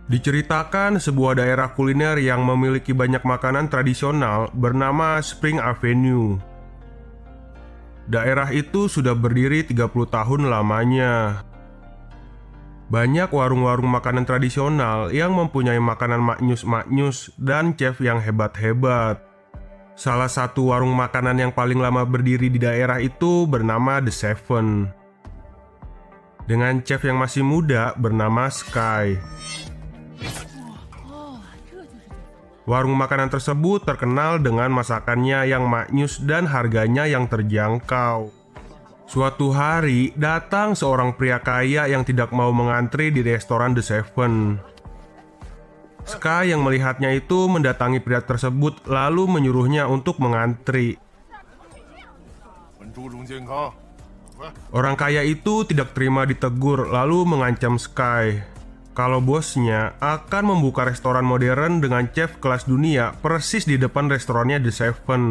Diceritakan sebuah daerah kuliner yang memiliki banyak makanan tradisional bernama Spring Avenue. Daerah itu sudah berdiri 30 tahun lamanya. Banyak warung-warung makanan tradisional yang mempunyai makanan maknyus-maknyus dan chef yang hebat-hebat. Salah satu warung makanan yang paling lama berdiri di daerah itu bernama The Seven, dengan chef yang masih muda bernama Sky. Warung makanan tersebut terkenal dengan masakannya yang maknyus dan harganya yang terjangkau. Suatu hari, datang seorang pria kaya yang tidak mau mengantri di restoran The Seven. Sky yang melihatnya itu mendatangi pria tersebut lalu menyuruhnya untuk mengantri. Orang kaya itu tidak terima ditegur lalu mengancam Sky kalau bosnya akan membuka restoran modern dengan chef kelas dunia persis di depan restorannya The Seven.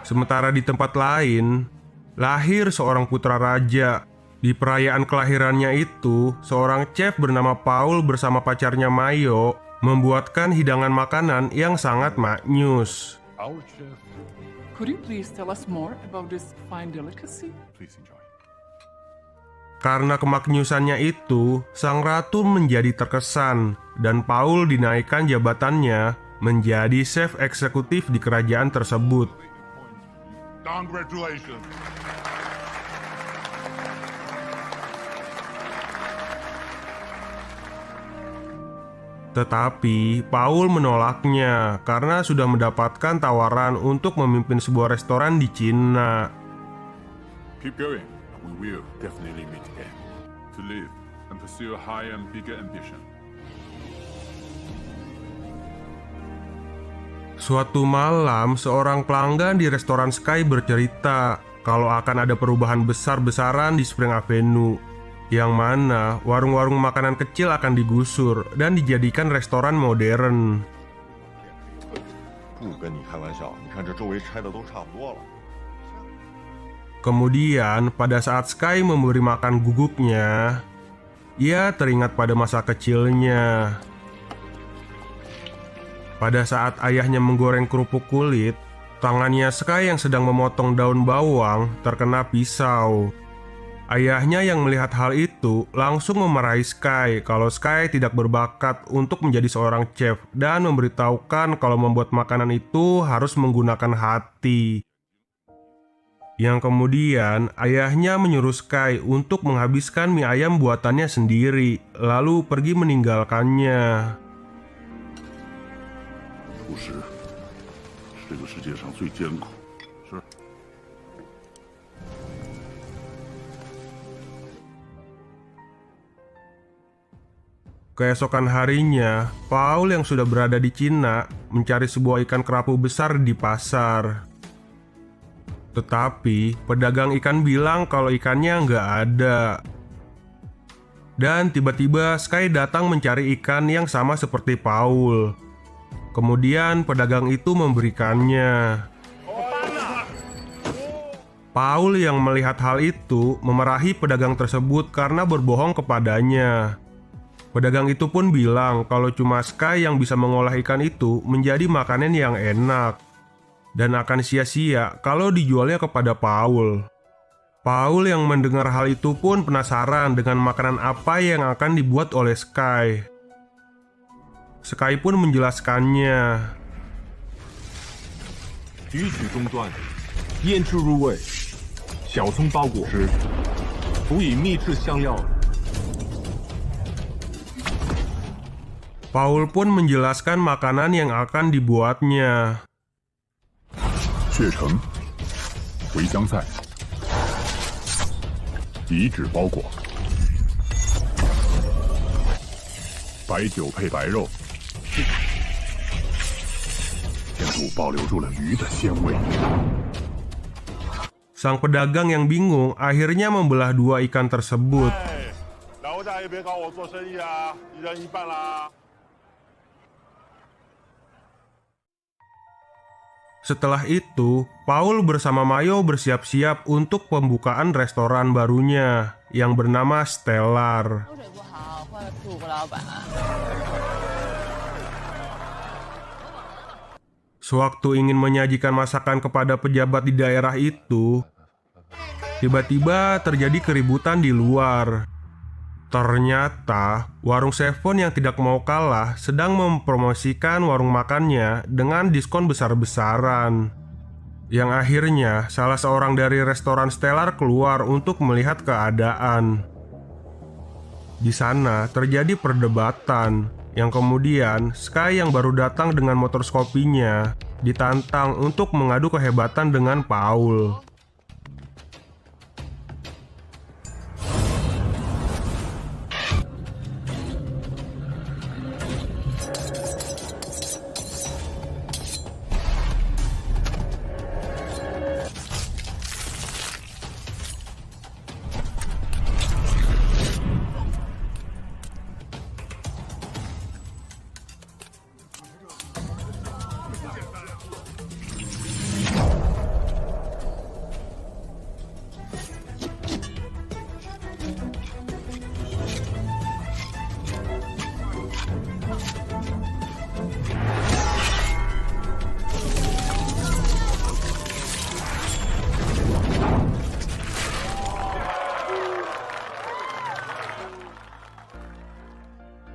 Sementara di tempat lain, lahir seorang putra raja. Di perayaan kelahirannya itu, seorang chef bernama Paul bersama pacarnya Mayo membuatkan hidangan makanan yang sangat maknyus. Our chef. Could you please tell us more about this fine delicacy? Please enjoy. Karena kemaknyusannya itu, sang ratu menjadi terkesan dan Paul dinaikkan jabatannya menjadi chef eksekutif di kerajaan tersebut. Congratulations. Tetapi Paul menolaknya karena sudah mendapatkan tawaran untuk memimpin sebuah restoran di Cina. Keep going. We will definitely meet again. To live and pursue a higher and bigger ambition. Suatu malam, seorang pelanggan di restoran Sky bercerita kalau akan ada perubahan besar-besaran di Spring Avenue, yang mana warung-warung makanan kecil akan digusur dan dijadikan restoran modern. Kemudian, pada saat Sky memberi makan guguknya, ia teringat pada masa kecilnya. Pada saat ayahnya menggoreng kerupuk kulit, tangannya Sky yang sedang memotong daun bawang terkena pisau. Ayahnya yang melihat hal itu langsung memarahi Sky kalau Sky tidak berbakat untuk menjadi seorang chef dan memberitahukan kalau membuat makanan itu harus menggunakan hati. Yang kemudian ayahnya menyuruh Sky untuk menghabiskan mie ayam buatannya sendiri, lalu pergi meninggalkannya. 厨师是这个世界上最艰苦。是。 Keesokan harinya, Paul yang sudah berada di Cina mencari sebuah ikan kerapu besar di pasar. Tetapi pedagang ikan bilang kalau ikannya nggak ada. Dan tiba-tiba Sky datang mencari ikan yang sama seperti Paul. Kemudian pedagang itu memberikannya. Paul yang melihat hal itu memarahi pedagang tersebut karena berbohong kepadanya. Pedagang itu pun bilang kalau cuma Sky yang bisa mengolah ikan itu menjadi makanan yang enak dan akan sia-sia kalau dijualnya kepada Paul. Paul yang mendengar hal itu pun penasaran dengan makanan apa yang akan dibuat oleh Sky. Sky pun menjelaskannya. 举取中段，腌制入味，小葱包裹，辅以秘制香料。 Paul pun menjelaskan makanan yang akan dibuatnya. 血橙、茴香菜、底脂包裹、白酒配白肉，甜度保留住了鱼的鲜味。 Sang pedagang yang bingung akhirnya membelah dua ikan tersebut. 老大也别搞我做生意啊，一人一半啦。Setelah itu, Paul bersama Mayo bersiap-siap untuk pembukaan restoran barunya yang bernama Stellar. Sewaktu ingin menyajikan masakan kepada pejabat di daerah itu, tiba-tiba terjadi keributan di luar. Ternyata, warung Seven yang tidak mau kalah sedang mempromosikan warung makannya dengan diskon besar-besaran. Yang akhirnya, salah seorang dari restoran Stellar keluar untuk melihat keadaan. Di sana terjadi perdebatan, yang kemudian Sky yang baru datang dengan motor Scoopy-nya ditantang untuk mengadu kehebatan dengan Paul.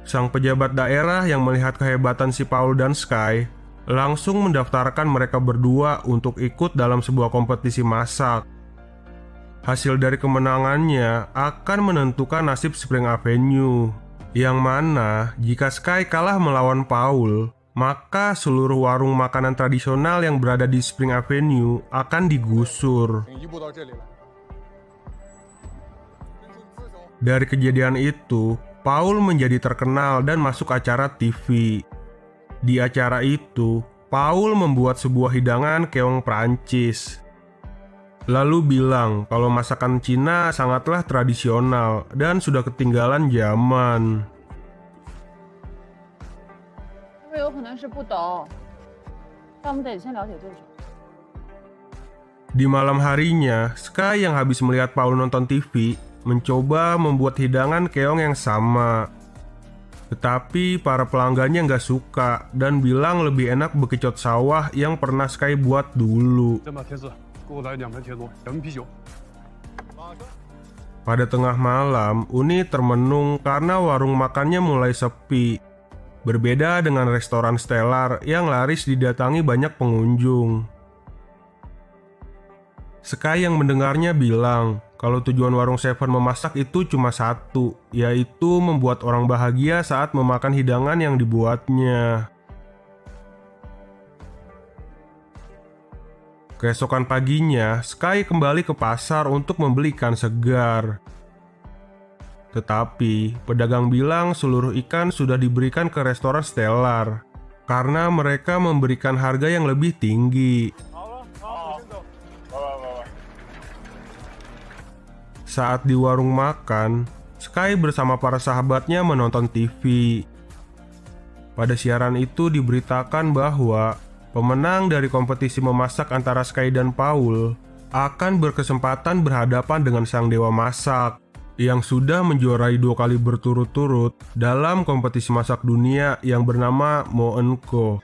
Sang pejabat daerah yang melihat kehebatan si Paul dan Sky langsung mendaftarkan mereka berdua untuk ikut dalam sebuah kompetisi masak. Hasil dari kemenangannya akan menentukan nasib Spring Avenue, yang mana jika Sky kalah melawan Paul, maka seluruh warung makanan tradisional yang berada di Spring Avenue akan digusur. Dari kejadian itu, Paul menjadi terkenal dan masuk acara TV. Di acara itu, Paul membuat sebuah hidangan keong Prancis. Lalu bilang kalau masakan Cina sangatlah tradisional dan sudah ketinggalan zaman. Di malam harinya, Sky yang habis melihat Paul nonton TV mencoba membuat hidangan keong yang sama. Tetapi para pelanggannya nggak suka dan bilang lebih enak bekicot sawah yang pernah Sky buat dulu. Pada tengah malam, Uni termenung karena warung makannya mulai sepi. Berbeda dengan restoran Stellar yang laris didatangi banyak pengunjung. Sky yang mendengarnya bilang kalau tujuan warung Seven memasak itu cuma satu, yaitu membuat orang bahagia saat memakan hidangan yang dibuatnya. Keesokan paginya, Sky kembali ke pasar untuk membeli ikan segar. Tetapi, pedagang bilang seluruh ikan sudah diberikan ke restoran Stellar karena mereka memberikan harga yang lebih tinggi. Saat di warung makan, Sky bersama para sahabatnya menonton TV. Pada siaran itu diberitakan bahwa pemenang dari kompetisi memasak antara Sky dan Paul akan berkesempatan berhadapan dengan sang dewa masak yang sudah menjuarai 2 kali berturut-turut dalam kompetisi masak dunia yang bernama Mo Co.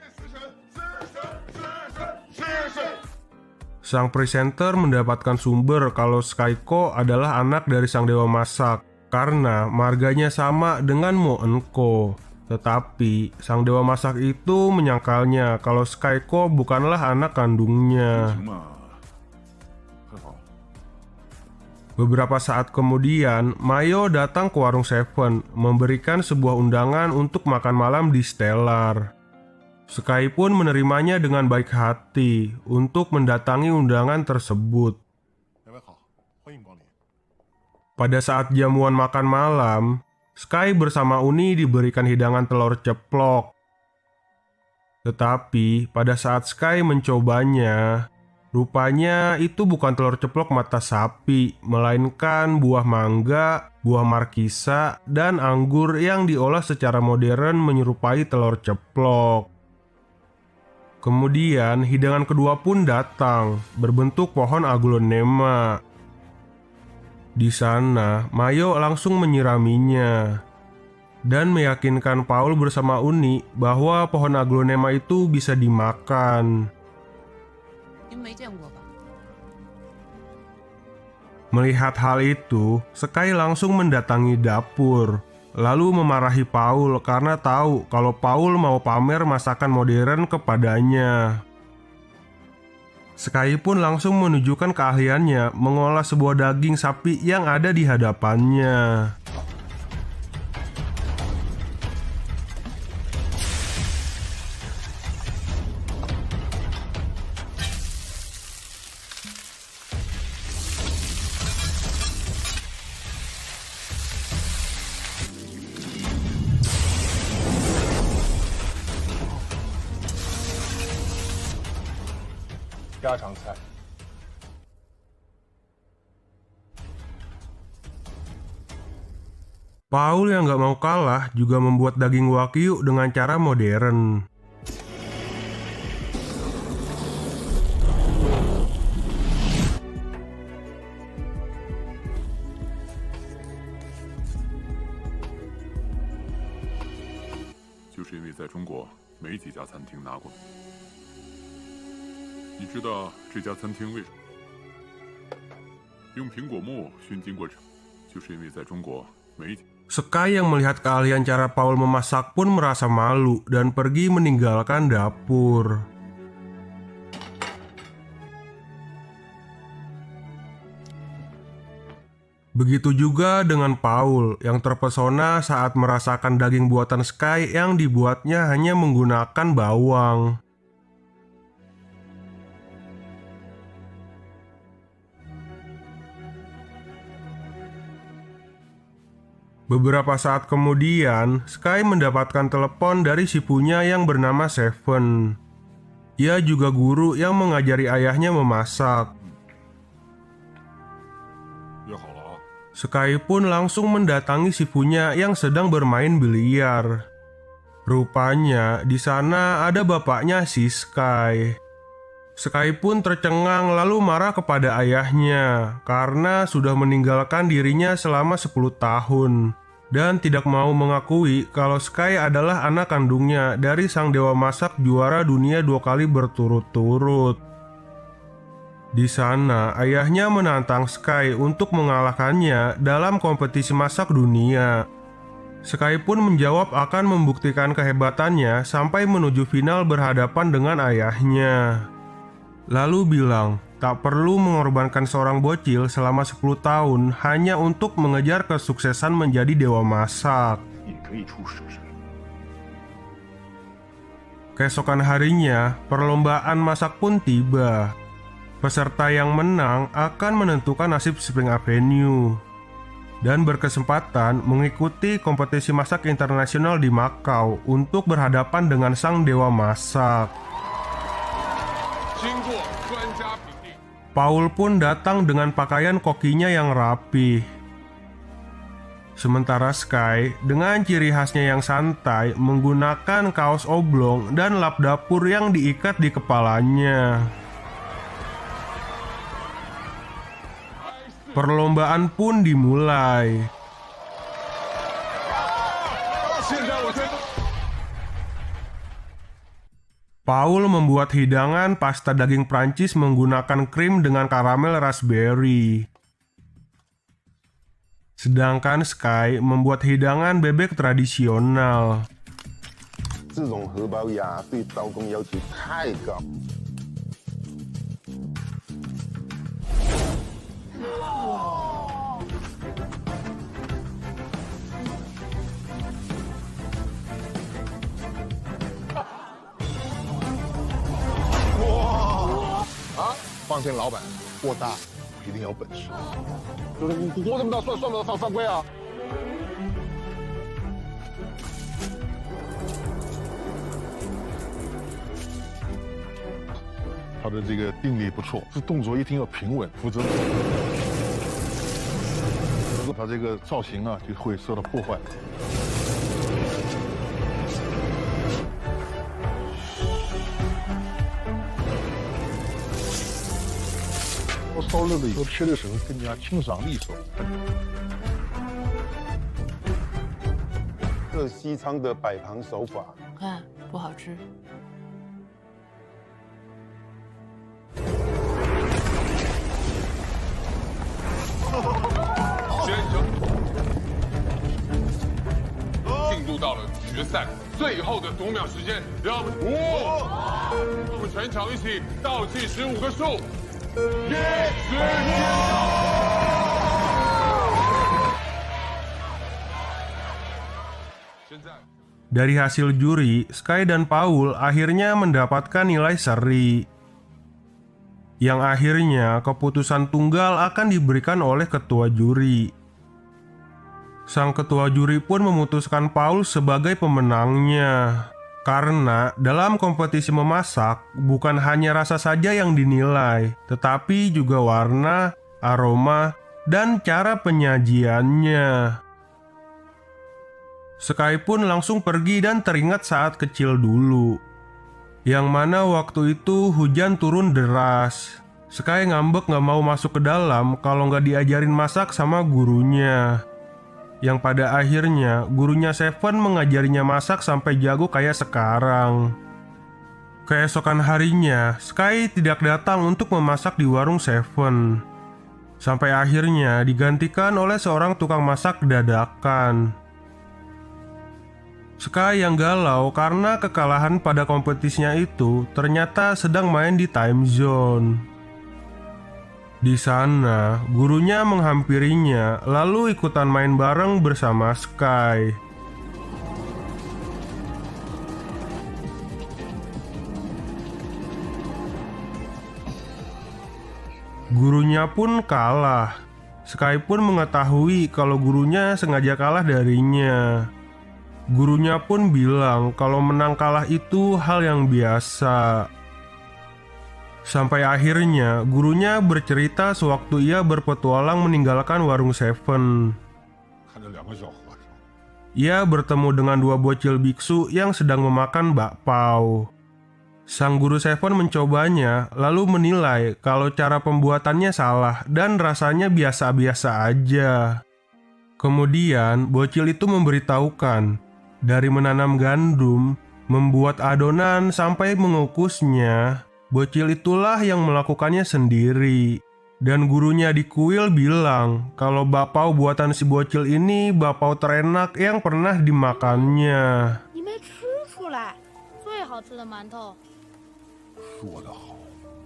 Sang presenter mendapatkan sumber kalau Sky Co adalah anak dari sang dewa masak karena marganya sama dengan Mo Co. Tetapi sang dewa masak itu menyangkalnya kalau Sky Co bukanlah anak kandungnya. Beberapa saat kemudian, Mayo datang ke warung Seven memberikan sebuah undangan untuk makan malam di Stellar. Sky pun menerimanya dengan baik hati untuk mendatangi undangan tersebut. Pada saat jamuan makan malam, Sky bersama Uni diberikan hidangan telur ceplok. Tetapi pada saat Sky mencobanya, rupanya itu bukan telur ceplok mata sapi, melainkan buah mangga, buah markisa, dan anggur yang diolah secara modern menyerupai telur ceplok. Kemudian hidangan kedua pun datang, berbentuk pohon aglonema. Di sana, Mayo langsung menyiraminya dan meyakinkan Paul bersama Uni bahwa pohon aglonema itu bisa dimakan. 您没见过吧？ Melihat hal itu, Sky langsung mendatangi dapur, lalu memarahi Paul karena tahu kalau Paul mau pamer masakan modern kepadanya. Sky pun langsung menunjukkan keahliannya mengolah sebuah daging sapi yang ada di hadapannya. Paul yang gak mau kalah juga membuat daging wagyu dengan cara modern. Sky yang melihat keahlian cara Paul memasak pun merasa malu dan pergi meninggalkan dapur. Begitu juga dengan Paul yang terpesona saat merasakan daging buatan Sky yang dibuatnya hanya menggunakan bawang. Beberapa saat kemudian, Sky mendapatkan telepon dari sipunya yang bernama Seven. Ia juga guru yang mengajari ayahnya memasak. Sky pun langsung mendatangi sipunya yang sedang bermain biliar. Rupanya di sana ada bapaknya si Sky. Sky pun tercengang lalu marah kepada ayahnya karena sudah meninggalkan dirinya selama 10 tahun dan tidak mau mengakui kalau Sky adalah anak kandungnya dari sang dewa masak juara dunia 2 kali berturut-turut. Di sana, ayahnya menantang Sky untuk mengalahkannya dalam kompetisi masak dunia. Sky pun menjawab akan membuktikan kehebatannya sampai menuju final berhadapan dengan ayahnya. Lalu bilang, tak perlu mengorbankan seorang bocil selama 10 tahun hanya untuk mengejar kesuksesan menjadi dewa masak. Keesokan harinya, perlombaan masak pun tiba. Peserta yang menang akan menentukan nasib Spring Avenue dan berkesempatan mengikuti kompetisi masak internasional di Makau untuk berhadapan dengan sang dewa masak. Paul pun datang dengan pakaian kokinya yang rapi. Sementara Sky dengan ciri khasnya yang santai menggunakan kaos oblong dan lap dapur yang diikat di kepalanya. Perlombaan pun dimulai. Paul membuat hidangan pasta daging Prancis menggunakan krim dengan karamel raspberry. Sedangkan Sky membuat hidangan bebek tradisional. 这种荷包鸭对刀工要求太高。放心，老板，锅大，一定有本事。就是你锅这么大，算不算犯规啊？他的这个定力不错，这动作一定要平稳，否则他这个造型啊就会受到破坏。烧热了以后，吃的时候更加清爽利索。这西餐的摆盘手法，看不好吃。选手进入到了决赛最后的5秒时间，让我们全场一起倒计15个数。现在。 Dari hasil juri, Sky dan Paul akhirnya mendapatkan nilai seri. Yang akhirnya keputusan tunggal akan diberikan oleh ketua juri. Sang ketua juri pun memutuskan Paul sebagai pemenangnya. Karena dalam kompetisi memasak, bukan hanya rasa saja yang dinilai, tetapi juga warna, aroma, dan cara penyajiannya. Sky pun langsung pergi dan teringat saat kecil dulu, yang mana waktu itu hujan turun deras. Sky ngambek gak mau masuk ke dalam kalau gak diajarin masak sama gurunya. Yang pada akhirnya gurunya Seven mengajarinya masak sampai jago kayak sekarang. Keesokan harinya, Sky tidak datang untuk memasak di warung Seven. Sampai akhirnya digantikan oleh seorang tukang masak dadakan. Sky yang galau karena kekalahan pada kompetisinya itu ternyata sedang main di time zone. Di sana, gurunya menghampirinya lalu ikutan main bareng bersama Sky. Gurunya pun kalah. Sky pun mengetahui kalau gurunya sengaja kalah darinya. Gurunya pun bilang kalau menang kalah itu hal yang biasa. Sampai akhirnya gurunya bercerita sewaktu ia berpetualang meninggalkan warung Seven. Ia bertemu dengan 2 bocil biksu yang sedang memakan bakpao. Sang guru Seven mencobanya lalu menilai kalau cara pembuatannya salah dan rasanya biasa-biasa aja. Kemudian bocil itu memberitahukan dari menanam gandum, membuat adonan sampai mengukusnya, bocil itulah yang melakukannya sendiri. Dan gurunya di kuil bilang kalau bakpao buatan si bocil ini bakpao terenak yang pernah dimakannya.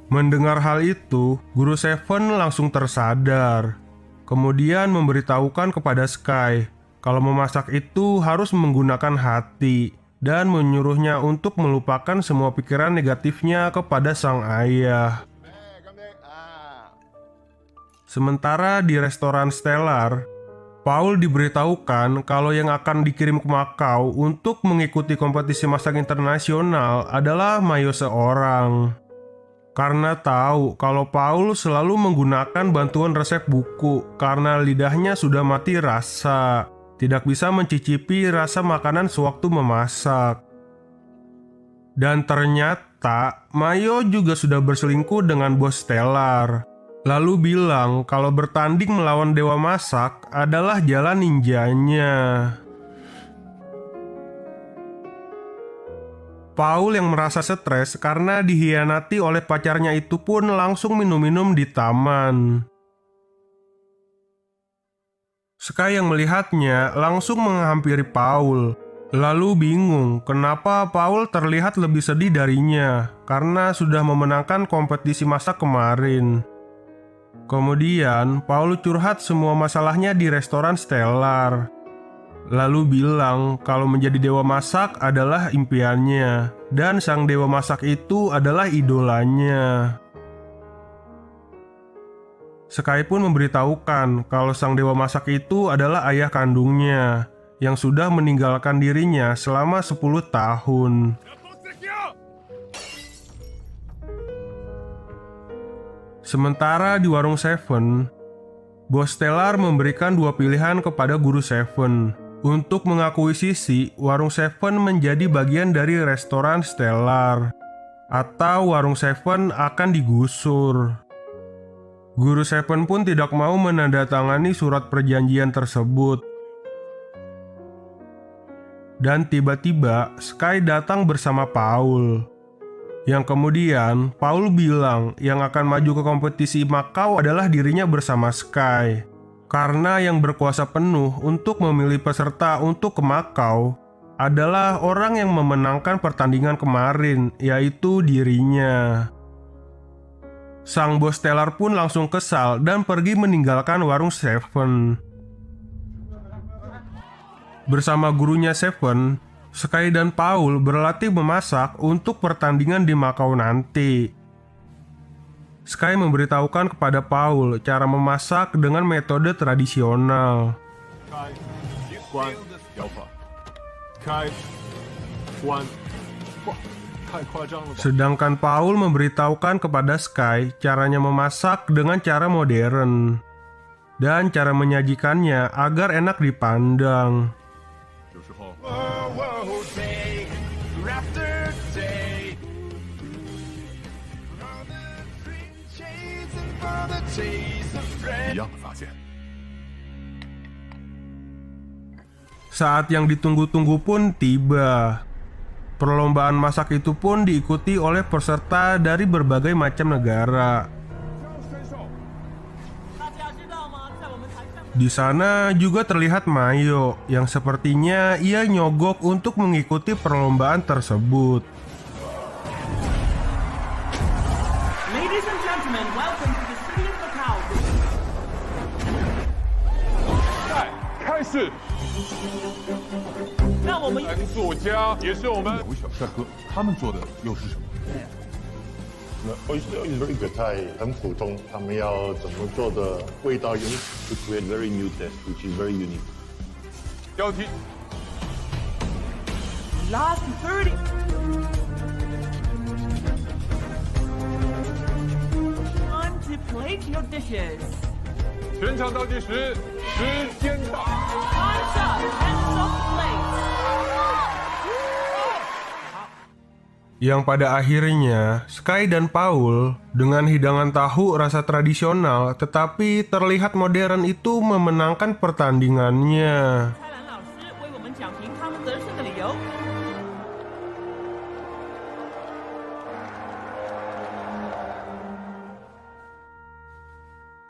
Mendengar hal itu, guru Seven langsung tersadar. Kemudian memberitahukan kepada Sky kalau memasak itu harus menggunakan hati dan menyuruhnya untuk melupakan semua pikiran negatifnya kepada sang ayah. Sementara di restoran Stellar, Paul diberitahukan kalau yang akan dikirim ke Makau untuk mengikuti kompetisi masak internasional adalah Mayo seorang. Karena tahu kalau Paul selalu menggunakan bantuan resep buku karena lidahnya sudah mati rasa. Tidak bisa mencicipi rasa makanan sewaktu memasak. Dan ternyata Mayo juga sudah berselingkuh dengan bos Stellar. Lalu bilang kalau bertanding melawan dewa masak adalah jalan ninjanya. Paul yang merasa stres karena dikhianati oleh pacarnya itu pun langsung minum-minum di taman. Sky yang melihatnya langsung menghampiri Paul. Lalu bingung kenapa Paul terlihat lebih sedih darinya karena sudah memenangkan kompetisi masak kemarin. Kemudian Paul curhat semua masalahnya di restoran Stellar. Lalu bilang kalau menjadi dewa masak adalah impiannya dan sang dewa masak itu adalah idolanya. Sky pun memberitahukan kalau sang dewa masak itu adalah ayah kandungnya yang sudah meninggalkan dirinya selama 10 tahun. Sementara di warung Seven, bos Stellar memberikan 2 pilihan kepada guru Seven untuk mengakuisisi warung Seven menjadi bagian dari restoran Stellar atau warung Seven akan digusur. Guru Seven pun tidak mau menandatangani surat perjanjian tersebut. Dan tiba-tiba Sky datang bersama Paul. Yang kemudian Paul bilang yang akan maju ke kompetisi Macau adalah dirinya bersama Sky. Karena yang berkuasa penuh untuk memilih peserta untuk ke Macau adalah orang yang memenangkan pertandingan kemarin, yaitu dirinya. Sang bos Stellar pun langsung kesal dan pergi meninggalkan warung Seven. Bersama gurunya Seven, Sky dan Paul berlatih memasak untuk pertandingan di Macau nanti. Sky memberitahukan kepada Paul cara memasak dengan metode tradisional. 开关摇法，开关，哇，太夸张了吧！ Sedangkan Paul memberitahukan kepada Sky caranya memasak dengan cara modern dan cara menyajikannya agar enak dipandang. 有时候 一样的发现。 Saat yang ditunggu-tunggu pun tiba. Perlombaan masak itu pun diikuti oleh peserta dari berbagai macam negara. Di sana juga terlihat Mayo yang sepertinya ia nyogok untuk mengikuti perlombaan tersebut. Ladies and gentlemen, welcome to the city of Macau. 开始。 让我们男作家也是我们两位小帅哥，他们做的又是什么？ Oyster is very good 菜很普通，他们要怎么做的味道 unique to create very new taste, which is very unique. 标题 last 30. Time to plate your dishes. 全场倒计时，时间到。 Time's up. Hands off plates. Yang pada akhirnya Sky dan Paul dengan hidangan tahu rasa tradisional tetapi terlihat modern itu memenangkan pertandingannya. 蔡澜老师为我们讲评他们得胜的理由。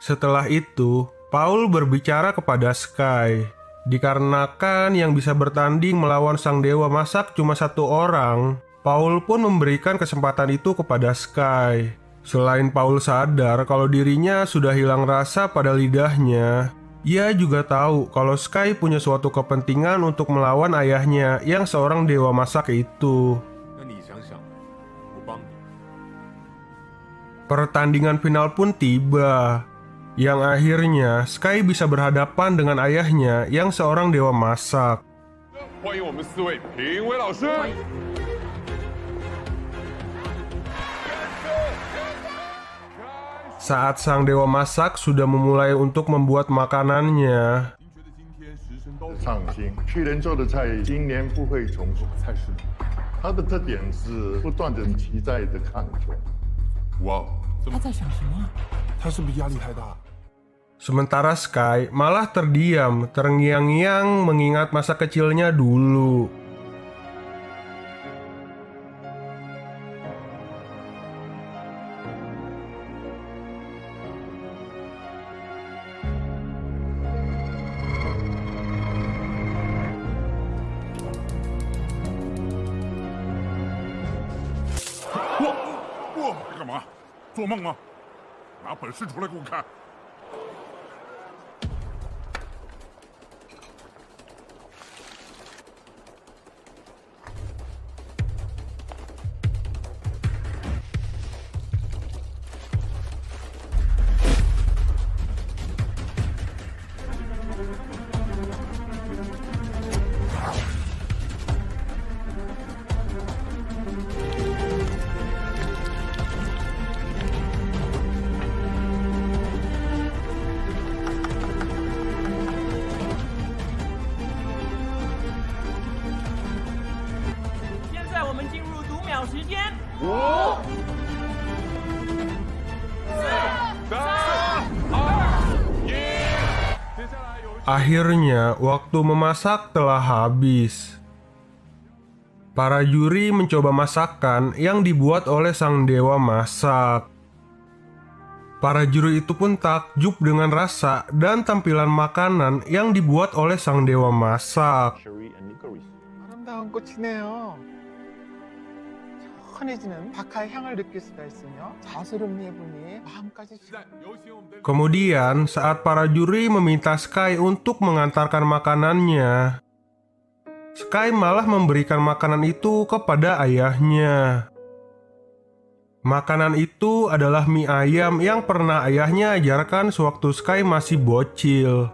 Setelah itu, Paul berbicara kepada Sky. Dikarenakan yang bisa bertanding melawan sang dewa masak cuma satu orang, Paul pun memberikan kesempatan itu kepada Sky. Selain Paul sadar kalau dirinya sudah hilang rasa pada lidahnya, ia juga tahu kalau Sky punya suatu kepentingan untuk melawan ayahnya yang seorang dewa masak itu. 那你想想，我帮你。 Pertandingan final pun tiba, yang akhirnya Sky bisa berhadapan dengan ayahnya yang seorang dewa masak. 欢迎我们4位评委老师。 Saat sang dewa masak sudah memulai untuk membuat makanannya, 您觉得今天时辰都创新，去年做的菜今年不会重复。菜式？它的特点是不断的期待的抗争。哇，这么他在想什么？他是不是压力太大？ sementara Sky malah terdiam, terngiang-ngiang mengingat masa kecilnya dulu.哇，干嘛？做梦吗？拿本事出来给我看！ 现在我们进入读秒时间。 5、4、3、Akhirnya, waktu memasak telah habis. Para juri mencoba masakan yang dibuat oleh sang dewa masak. Para juri itu pun takjub dengan rasa dan tampilan makanan yang dibuat oleh sang dewa masak. 아름다운 꽃이네요. 환해지는 박하의 향을 느낄 수가 있으며 자수름 예분이 마음까지 有请我们的 Kemudian, saat para juri meminta Sky untuk mengantarkan makanannya, Sky malah memberikan makanan itu kepada ayahnya. Makanan itu adalah mie ayam yang pernah ayahnya ajarkan sewaktu Sky masih bocil.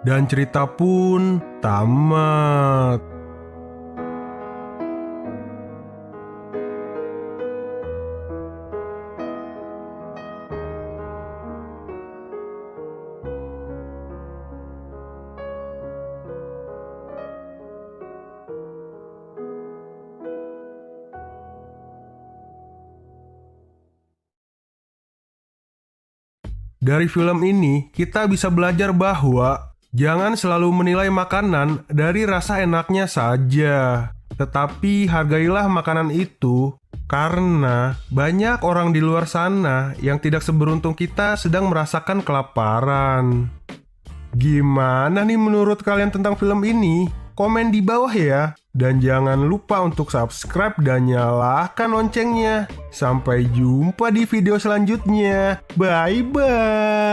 Dan cerita pun tamat. Dari film ini, kita bisa belajar bahwa jangan selalu menilai makanan dari rasa enaknya saja, tetapi hargailah makanan itu karena banyak orang di luar sana yang tidak seberuntung kita sedang merasakan kelaparan. Gimana nih menurut kalian tentang film ini? Komen di bawah ya. Dan jangan lupa untuk subscribe dan nyalakan loncengnya. Sampai jumpa di video selanjutnya. Bye-bye.